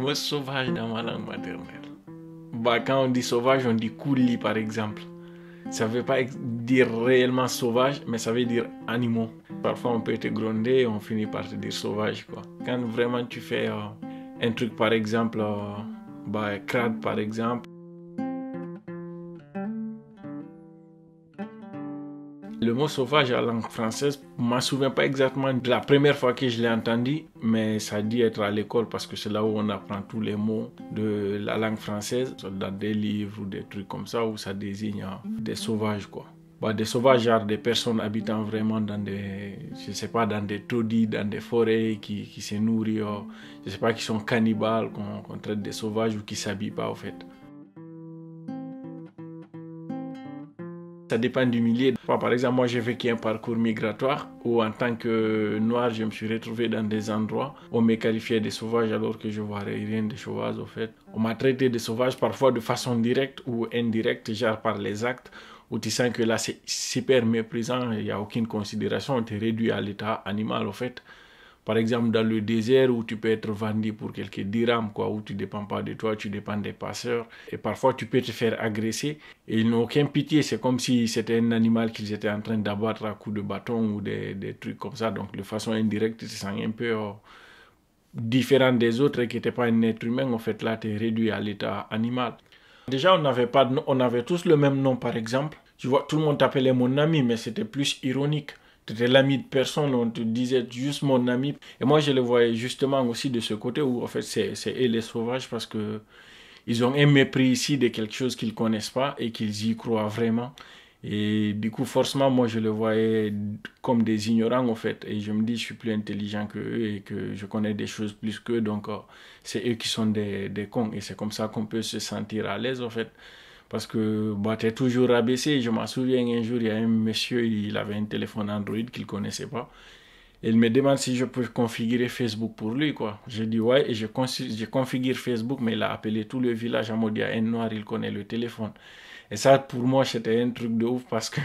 mot sauvage dans ma langue maternelle. Bah, quand on dit sauvage, on dit kouli par exemple. Ça ne veut pas dire réellement sauvage, mais ça veut dire animaux. Parfois, on peut te gronder et on finit par te dire sauvage, quoi. Quand vraiment tu fais un truc, par exemple, crade, par exemple. Le mot sauvage en langue française, je ne me souviens pas exactement de la première fois que je l'ai entendu, mais ça dit être à l'école parce que c'est là où on apprend tous les mots de la langue française, dans des livres ou des trucs comme ça, où ça désigne des sauvages, quoi. Des sauvages, genre des personnes habitant vraiment dans des, je sais pas, dans des taudis, dans des forêts, qui se nourrissent, je sais pas, qui sont cannibales, qu'on traite des sauvages ou qui s'habillent pas, en fait. Ça dépend du milieu. Par exemple, moi j'ai vécu un parcours migratoire où en tant que noir, je me suis retrouvé dans des endroits où on me qualifiait de sauvage alors que je ne vois rien de sauvage au fait. On m'a traité de sauvage parfois de façon directe ou indirecte, genre par les actes, où tu sens que là c'est super méprisant, il n'y a aucune considération, on te réduit à l'état animal au fait. Par exemple, dans le désert où tu peux être vendu pour quelques dirhams, quoi, où tu ne dépends pas de toi, tu dépends des passeurs. Et parfois, tu peux te faire agresser et ils n'ont aucun pitié. C'est comme si c'était un animal qu'ils étaient en train d'abattre à coups de bâton ou des trucs comme ça. Donc, de façon indirecte, tu te sens un peu différent des autres et qui n'étaient pas un être humain. En fait, là, tu es réduit à l'état animal. Déjà, on avait tous le même nom, par exemple. Tu vois, tout le monde t'appelait mon ami, mais c'était plus ironique. Tu étais l'ami de personne, on te disait juste mon ami. Et moi, je le voyais justement aussi de ce côté où, en fait, c'est eux les sauvages parce que ils ont un mépris ici de quelque chose qu'ils ne connaissent pas et qu'ils y croient vraiment. Et du coup, forcément, moi, je le voyais comme des ignorants, en fait. Et je me dis, je suis plus intelligent que eux et que je connais des choses plus qu'eux. Donc, c'est eux qui sont des cons. Et c'est comme ça qu'on peut se sentir à l'aise, en fait. Parce que tu es toujours rabaissé. Je m'en souviens un jour, il y a un monsieur, il avait un téléphone Android qu'il ne connaissait pas. Et il me demande si je peux configurer Facebook pour lui, quoi. Je dis ouais, et je configure Facebook, mais il a appelé tout le village en mode il y a un noir, il connaît le téléphone. Et ça, pour moi, c'était un truc de ouf parce que,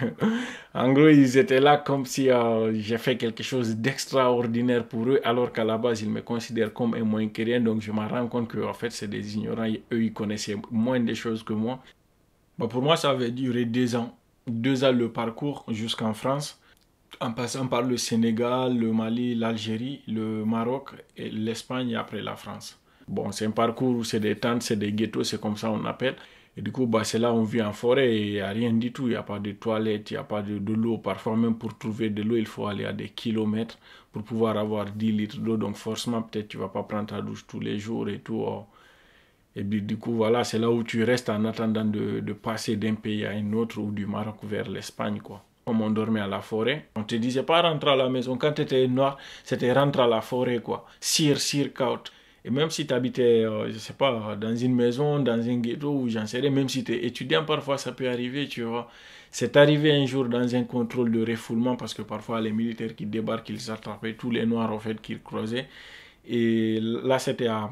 en gros, ils étaient là comme si j'ai fait quelque chose d'extraordinaire pour eux, alors qu'à la base, ils me considèrent comme un moins que rien. Donc, je me rends compte que, en fait, c'est des ignorants. Et eux, ils connaissaient moins de choses que moi. Pour moi, ça avait duré 2 ans. 2 ans le parcours jusqu'en France, en passant par le Sénégal, le Mali, l'Algérie, le Maroc et l'Espagne et après la France. Bon, c'est un parcours où c'est des tentes, c'est des ghettos, c'est comme ça on appelle. Et du coup, c'est là où on vit en forêt et il n'y a rien du tout. Il n'y a pas de toilettes, il n'y a pas de l'eau. Parfois, même pour trouver de l'eau, il faut aller à des kilomètres pour pouvoir avoir 10 litres d'eau. Donc, forcément, peut-être tu ne vas pas prendre ta douche tous les jours et tout. Et puis, du coup, voilà, c'est là où tu restes en attendant de passer d'un pays à un autre ou du Maroc vers l'Espagne, quoi. Comme on dormait à la forêt, on te disait pas rentrer à la maison. Quand tu étais noir, c'était rentrer à la forêt, quoi. Cirque out. Et même si tu habitais, je sais pas, dans une maison, dans un ghetto, ou j'en sais rien, même si tu es étudiant, parfois ça peut arriver, tu vois. C'est arrivé un jour dans un contrôle de refoulement, parce que parfois les militaires qui débarquent, ils attrapaient tous les noirs, en fait, qu'ils croisaient. Et là, c'était à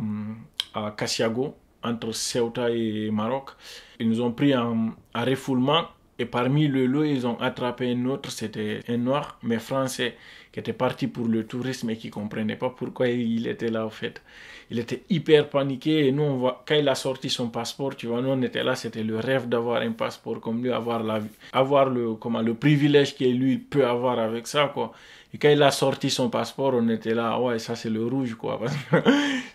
Cassiago, entre Ceuta et Maroc. Ils nous ont pris en refoulement et parmi le lot, ils ont attrapé un autre, c'était un noir, mais français, qui était parti pour le tourisme et qui ne comprenait pas pourquoi il était là, en fait. Il était hyper paniqué et nous, quand il a sorti son passeport, tu vois, nous, on était là, c'était le rêve d'avoir un passeport comme lui, avoir le privilège que lui peut avoir avec ça, quoi. Et quand il a sorti son passeport, on était là, ouais, ça c'est le rouge, quoi.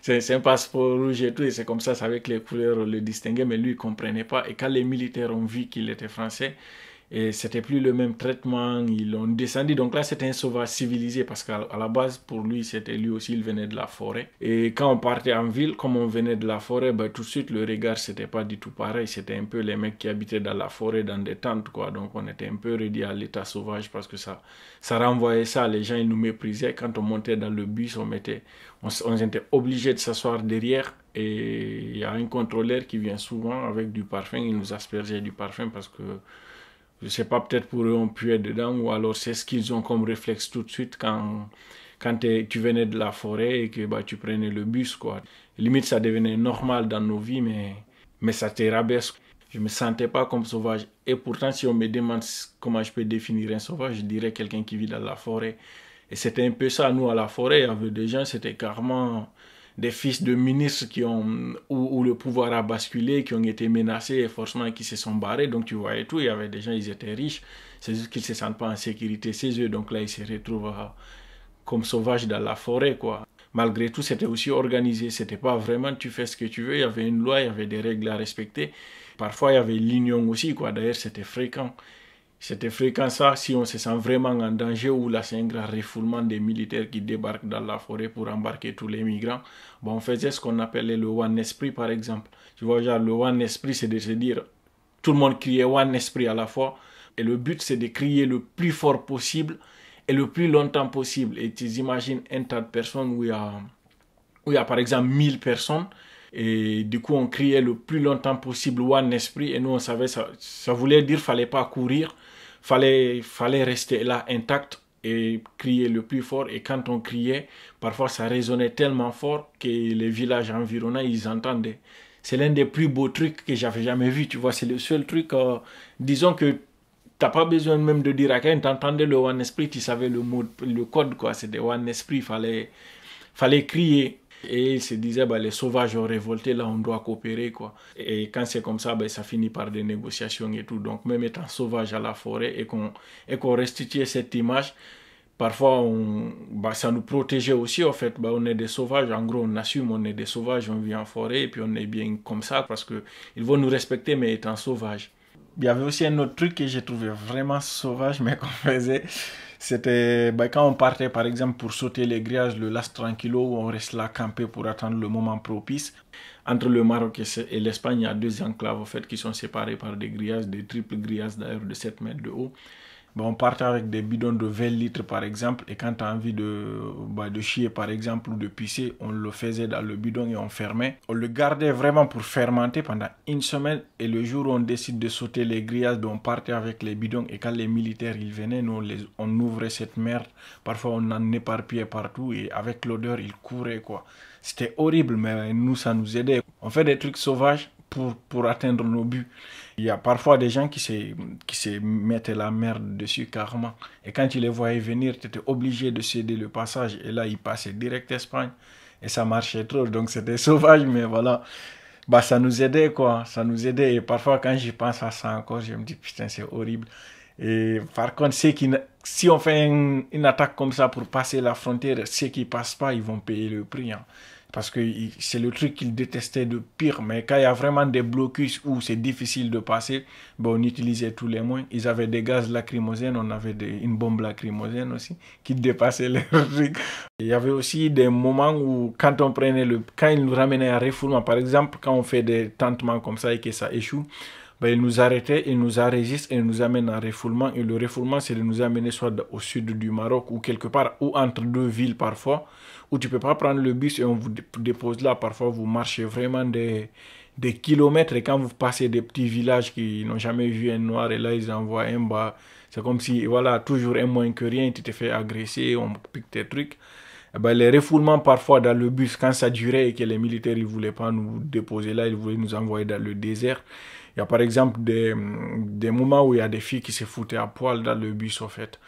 C'est un passeport rouge et tout, et c'est comme ça, c'est avec les couleurs, on le distinguait, mais lui, il ne comprenait pas. Et quand les militaires ont vu qu'il était français, et c'était plus le même traitement, ils l'ont descendu. Donc là, c'était un sauvage civilisé parce qu'à la base, pour lui, c'était lui aussi, il venait de la forêt. Et quand on partait en ville, comme on venait de la forêt, tout de suite, le regard, c'était pas du tout pareil. C'était un peu les mecs qui habitaient dans la forêt, dans des tentes, quoi. Donc on était un peu réduit à l'état sauvage parce que ça renvoyait ça. Les gens, ils nous méprisaient. Quand on montait dans le bus, on était obligé de s'asseoir derrière. Et il y a un contrôleur qui vient souvent avec du parfum. Il nous aspergeait du parfum parce que je sais pas, peut-être pour eux on puait dedans ou alors c'est ce qu'ils ont comme réflexe tout de suite quand tu venais de la forêt et que tu prenais le bus, quoi. Limite ça devenait normal dans nos vies, mais ça te rabaisse. Je me sentais pas comme sauvage. Et pourtant si on me demande comment je peux définir un sauvage, je dirais quelqu'un qui vit dans la forêt. Et c'était un peu ça, nous à la forêt, il y avait des gens, c'était carrément des fils de ministres où le pouvoir a basculé, qui ont été menacés et forcément qui se sont barrés. Donc tu voyais tout, il y avait des gens, ils étaient riches, c'est juste qu'ils ne se sentent pas en sécurité chez eux. Donc là, ils se retrouvent comme sauvages dans la forêt, quoi. Malgré tout, c'était aussi organisé. C'était pas vraiment tu fais ce que tu veux. Il y avait une loi, il y avait des règles à respecter. Parfois, il y avait l'union aussi, quoi. D'ailleurs, c'était fréquent. C'était fréquent ça si on se sent vraiment en danger ou là c'est un grand refoulement des militaires qui débarquent dans la forêt pour embarquer tous les migrants. Bon, on faisait ce qu'on appelait le One Esprit par exemple. Tu vois, genre le One Esprit c'est de se dire tout le monde criait One Esprit à la fois et le but c'est de crier le plus fort possible et le plus longtemps possible. Et tu imagines un tas de personnes où il y a par exemple 1000 personnes. Et du coup, on criait le plus longtemps possible One Esprit. Et nous, on savait, ça voulait dire qu'il ne fallait pas courir. Fallait rester là intact et crier le plus fort. Et quand on criait, parfois ça résonnait tellement fort que les villages environnants, ils entendaient. C'est l'un des plus beaux trucs que j'avais jamais vu. Tu vois, c'est le seul truc, disons que t'as pas besoin même de dire à quelqu'un, t'entendais le One Esprit, tu savais le code, quoi. C'était One Esprit, fallait crier. Et il se disait, bah, les sauvages ont révolté, là on doit coopérer, quoi. Et quand c'est comme ça, bah, ça finit par des négociations et tout. Donc même étant sauvage à la forêt et qu'on restituait cette image, parfois bah, ça nous protégeait aussi, en fait. Bah, on est des sauvages, en gros on assume, on est des sauvages, on vit en forêt et puis on est bien comme ça parce qu'ils vont nous respecter mais étant sauvages. Il y avait aussi un autre truc que j'ai trouvé vraiment sauvage, mais qu'on faisait. C'était quand on partait, par exemple, pour sauter les grillages, le Las Tranquilo, où on reste là campé pour attendre le moment propice. Entre le Maroc et l'Espagne, il y a deux enclaves en fait, qui sont séparées par des grillages, des triples grillages d'ailleurs de 7 mètres de haut. On partait avec des bidons de 20 litres par exemple, et quand tu as envie de chier par exemple ou de pisser, on le faisait dans le bidon et on fermait. On le gardait vraiment pour fermenter pendant une semaine, et le jour où on décide de sauter les grillages, on partait avec les bidons, et quand les militaires ils venaient, on ouvrait cette merde, parfois on en éparpillait partout, et avec l'odeur ils couraient, quoi. C'était horrible, mais nous ça nous aidait. On fait des trucs sauvages pour atteindre nos buts. Il y a parfois des gens qui se mettaient la merde dessus carrément. Et quand tu les voyais venir, tu étais obligé de céder le passage. Et là, ils passaient direct Espagne. Et ça marchait trop. Donc c'était sauvage, mais voilà. Bah, ça nous aidait, quoi. Ça nous aidait. Et parfois, quand j'y pense à ça encore, je me dis, putain, c'est horrible. Et par contre, si on fait une attaque comme ça pour passer la frontière, ceux qui ne passent pas, ils vont payer le prix. Hein. Parce que c'est le truc qu'ils détestaient de pire. Mais quand il y a vraiment des blocus où c'est difficile de passer, ben on utilisait tous les moyens. Ils avaient des gaz lacrymogènes, on avait une bombe lacrymogène aussi qui dépassait les trucs. Il y avait aussi des moments où quand quand ils nous ramenaient à refoulement, par exemple, quand on fait des tentements comme ça et que ça échoue, ben, il nous arrêtait, il nous enregistre et il nous amène en refoulement. Et le refoulement, c'est de nous amener soit au sud du Maroc ou quelque part, ou entre deux villes parfois, où tu ne peux pas prendre le bus et on vous dépose là. Parfois, vous marchez vraiment des kilomètres et quand vous passez des petits villages qui n'ont jamais vu un noir et là, ils envoient un bas. C'est comme si, voilà, toujours un moins que rien, tu te fais agresser, on pique tes trucs. Eh ben, les refoulements parfois dans le bus, quand ça durait et que les militaires ne voulaient pas nous déposer là, ils voulaient nous envoyer dans le désert. Il y a par exemple des moments où il y a des filles qui se foutaient à poil dans le bus, en fait.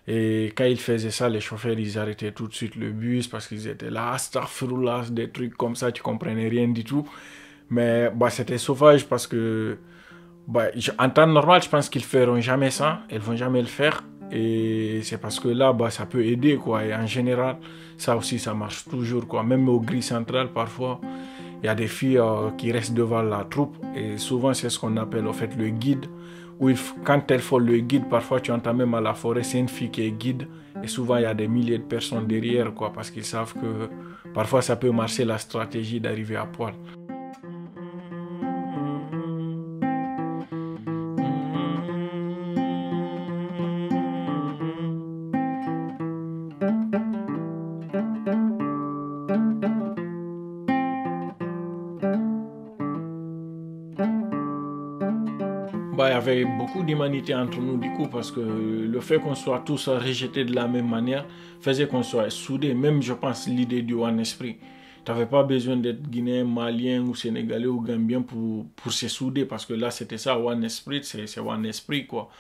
Et quand ils faisaient ça, les chauffeurs, ils arrêtaient tout de suite le bus parce qu'ils étaient là, astaghfirullah, des trucs comme ça, tu comprenais rien du tout. Mais bah, c'était sauvage parce que bah, en temps normal, je pense qu'ils ne feront jamais ça, ils ne vont jamais le faire. Et c'est parce que là, bah, ça peut aider, quoi. Et en général, ça aussi, ça marche toujours, quoi. Même au gris central, parfois, il y a des filles qui restent devant la troupe. Et souvent, c'est ce qu'on appelle, en fait, le guide. Quand elles font le guide, parfois, tu entends même à la forêt, c'est une fille qui est guide. Et souvent, il y a des milliers de personnes derrière, quoi. Parce qu'ils savent que parfois, ça peut marcher la stratégie d'arriver à poil. Bah, il y avait beaucoup d'humanité entre nous du coup parce que le fait qu'on soit tous rejetés de la même manière faisait qu'on soit soudés. Même je pense l'idée du One Esprit. Tu n'avais pas besoin d'être Guinéen, Malien ou Sénégalais ou Gambien pour se souder parce que là c'était ça, One Esprit, c'est One Esprit quoi.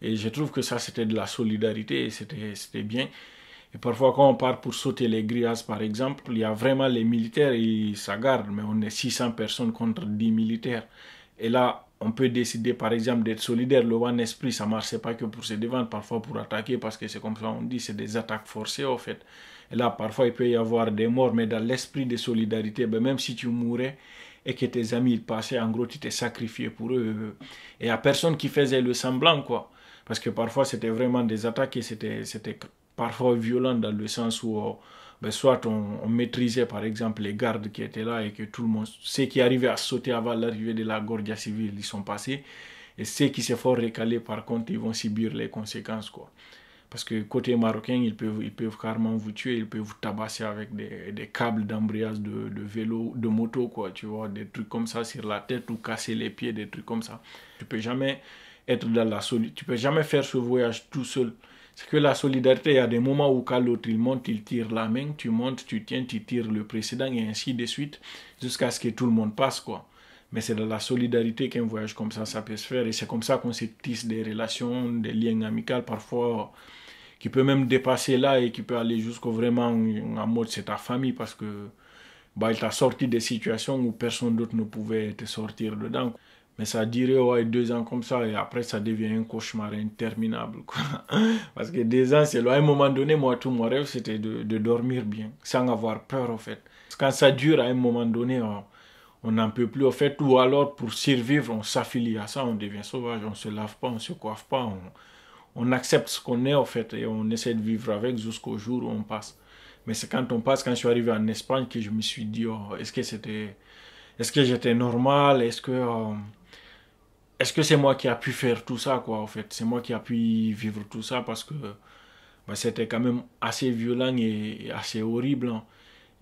Et je trouve que ça c'était de la solidarité et c'était bien. Et parfois, quand on part pour sauter les grillades, par exemple, il y a vraiment les militaires et ça garde, mais on est 600 personnes contre 10 militaires. Et là, on peut décider, par exemple, d'être solidaire. Le One Esprit, ça ne marchait pas que pour se défendre, parfois pour attaquer, parce que c'est comme ça on dit, c'est des attaques forcées, en fait. Et là, parfois, il peut y avoir des morts, mais dans l'esprit de solidarité, ben, même si tu mourais et que tes amis ils passaient, en gros, tu t'es sacrifié pour eux. Et il n'y a personne qui faisait le semblant, quoi. Parce que parfois, c'était vraiment des attaques et c'était parfois violent dans le sens où ben, soit on maîtrisait par exemple les gardes qui étaient là et que tout le monde, ceux qui arrivaient à sauter avant l'arrivée de la Guardia Civile, ils sont passés. Et ceux qui se font recaler, par contre, ils vont subir les conséquences, quoi. Parce que côté marocain, ils peuvent carrément vous tuer, ils peuvent vous tabasser avec des câbles d'embrayage de vélo, de moto, quoi, tu vois, des trucs comme ça sur la tête ou casser les pieds, des trucs comme ça. Tu peux jamais être dans la solitude, tu peux jamais faire ce voyage tout seul. C'est que la solidarité, il y a des moments où quand l'autre il monte, il tire la main, tu montes, tu tiens, tu tires le précédent et ainsi de suite, jusqu'à ce que tout le monde passe, quoi. Mais c'est dans la solidarité qu'un voyage comme ça peut se faire et c'est comme ça qu'on se tisse des relations, des liens amicaux, parfois qui peut même dépasser là et qui peut aller jusqu'au vraiment en mode c'est ta famille parce que bah, il t'a sorti des situations où personne d'autre ne pouvait te sortir dedans. Mais ça durait ouais, 2 ans comme ça et après ça devient un cauchemar interminable. Quoi. Parce que 2 ans, c'est là. À un moment donné, moi, tout mon rêve, c'était de dormir bien, sans avoir peur, en fait. Parce que quand ça dure, à un moment donné, on n'en peut plus, en fait. Ou alors, pour survivre, on s'affilie à ça, on devient sauvage, on ne se lave pas, on ne se coiffe pas, on accepte ce qu'on est, en fait, et on essaie de vivre avec jusqu'au jour où on passe. Mais c'est quand on passe, quand je suis arrivé en Espagne, que je me suis dit, oh, est-ce que j'étais normal, est-ce que c'est moi qui a pu faire tout ça, quoi, en fait. C'est moi qui a pu vivre tout ça parce que bah, c'était quand même assez violent et assez horrible. Hein.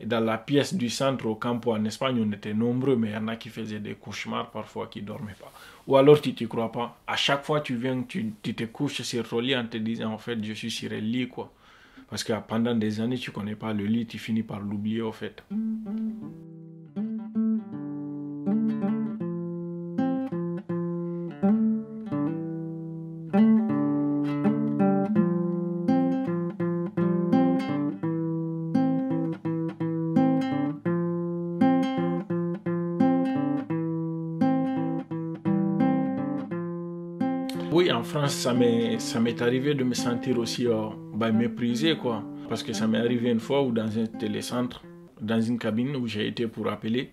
Et dans la pièce du centre au campo en Espagne, on était nombreux, mais il y en a qui faisaient des cauchemars parfois, qui ne dormaient pas. Ou alors tu ne te crois pas. À chaque fois tu viens, tu te couches sur ton lit en te disant en fait je suis sur le lit quoi. Parce que pendant des années tu ne connais pas le lit, tu finis par l'oublier en fait. Oui, en France, ça m'est arrivé de me sentir aussi bah, méprisé, quoi. Parce que ça m'est arrivé une fois où dans un télécentre, dans une cabine où j'ai été pour appeler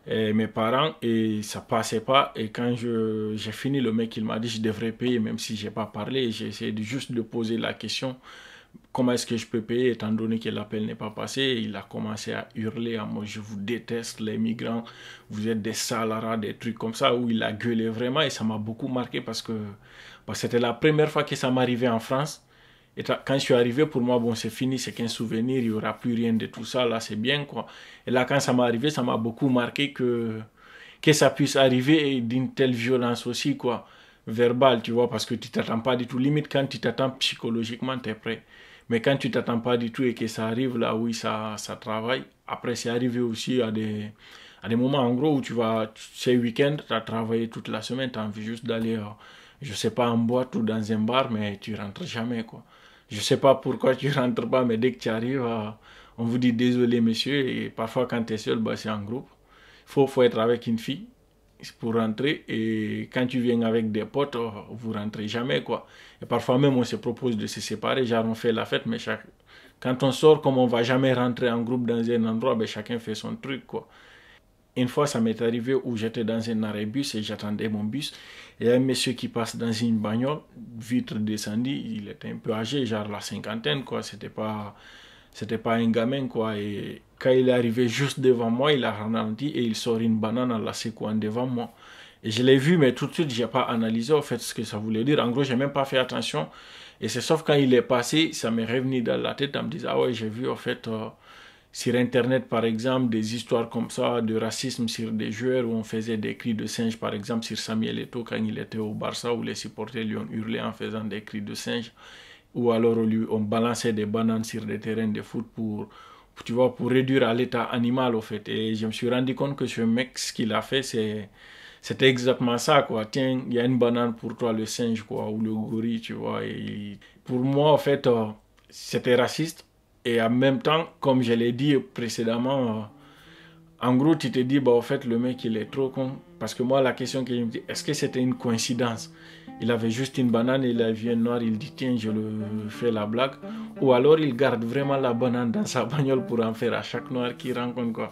mes parents et ça passait pas. Et quand j'ai fini, le mec il m'a dit je devrais payer même si j'ai pas parlé. J'ai essayé juste de poser la question comment est-ce que je peux payer étant donné que l'appel n'est pas passé. Il a commencé à hurler à moi, je vous déteste les migrants, vous êtes des salariés, des trucs comme ça, où il a gueulé vraiment et ça m'a beaucoup marqué parce que bah, c'était la première fois que ça m'arrivait en France. Et quand je suis arrivé, pour moi, bon, c'est fini, c'est qu'un souvenir, il n'y aura plus rien de tout ça, là, c'est bien, quoi. Et là, quand ça m'est arrivé, ça m'a beaucoup marqué que ça puisse arriver d'une telle violence aussi, quoi, verbale, tu vois, parce que tu t'attends pas du tout. Limite, quand tu t'attends psychologiquement, tu es prêt. Mais quand tu t'attends pas du tout et que ça arrive là, oui, ça travaille. Après, c'est arrivé aussi à des moments, en gros, où c'est week-end, tu as travaillé toute la semaine, tu as envie juste d'aller, je sais pas, en boîte ou dans un bar, mais tu rentres jamais, quoi. Je sais pas pourquoi tu rentres pas, mais dès que tu arrives, on vous dit désolé, monsieur, et parfois quand tu es seul, bah, c'est en groupe. Faut être avec une fille pour rentrer et quand tu viens avec des potes, vous rentrez jamais quoi. Et parfois même on se propose de se séparer, genre on fait la fête mais quand on sort comme on va jamais rentrer en groupe dans un endroit, ben chacun fait son truc quoi. Une fois ça m'est arrivé où j'étais dans un arrêt bus et j'attendais mon bus et il y a un monsieur qui passe dans une bagnole, vitre descendue, il était un peu âgé, genre la cinquantaine quoi, c'était pas un gamin, quoi. Et quand il est arrivé juste devant moi, il a ralenti et il sort une banane en la secouant devant moi. Et je l'ai vu, mais tout de suite, je n'ai pas analysé en fait ce que ça voulait dire. En gros, je n'ai même pas fait attention. Et c'est sauf quand il est passé, ça m'est revenu dans la tête en me disant, ah ouais, j'ai vu en fait sur Internet, par exemple, des histoires comme ça de racisme sur des joueurs où on faisait des cris de singe, par exemple, sur Samuel Eto'o quand il était au Barça, où les supporters lui ont hurlé en faisant des cris de singe ou alors on balançait des bananes sur des terrains de foot tu vois, pour réduire à l'état animal, au fait. Et je me suis rendu compte que ce mec, ce qu'il a fait, c'était exactement ça, quoi. Tiens, il y a une banane pour toi, le singe, quoi, ou le gorille, tu vois. Et pour moi, en fait, c'était raciste. Et en même temps, comme je l'ai dit précédemment, en gros, tu te dis, bah, en fait, le mec, il est trop con. Parce que moi, la question que je me dis, est-ce que c'était une coïncidence? Il avait juste une banane et il a vu un noir, il dit, tiens, je le fais la blague. Ou alors, il garde vraiment la banane dans sa bagnole pour en faire à chaque noir qu'il rencontre, quoi.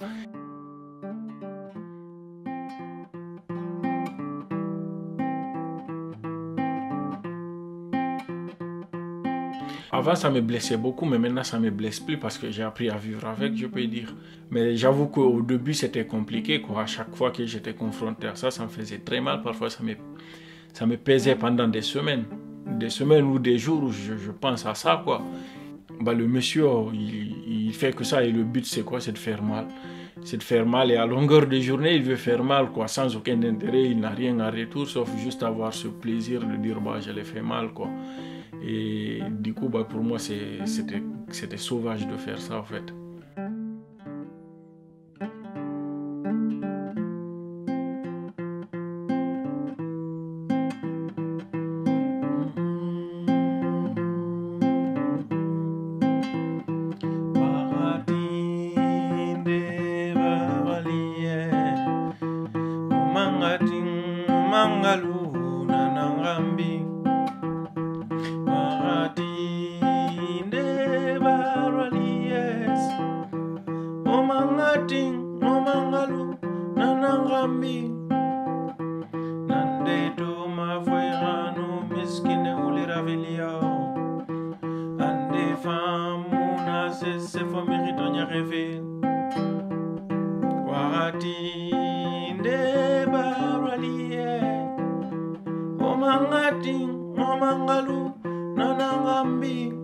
Avant, ça me blessait beaucoup, mais maintenant, ça me blesse plus parce que j'ai appris à vivre avec, je peux dire. Mais j'avoue qu'au début, c'était compliqué, quoi. À chaque fois que j'étais confronté à ça, ça me faisait très mal. Parfois, ça me pesait pendant des semaines. Des semaines ou des jours où je pense à ça, quoi. Bah, le monsieur, il fait que ça et le but, c'est quoi? C'est de faire mal. C'est de faire mal et à longueur de journée, il veut faire mal, quoi, sans aucun intérêt. Il n'a rien en retour, sauf juste avoir ce plaisir de dire, bah, je l'ai fait mal, quoi. Et du coup, bah, pour moi, c'était sauvage de faire ça, en fait. Mangalu nanangambi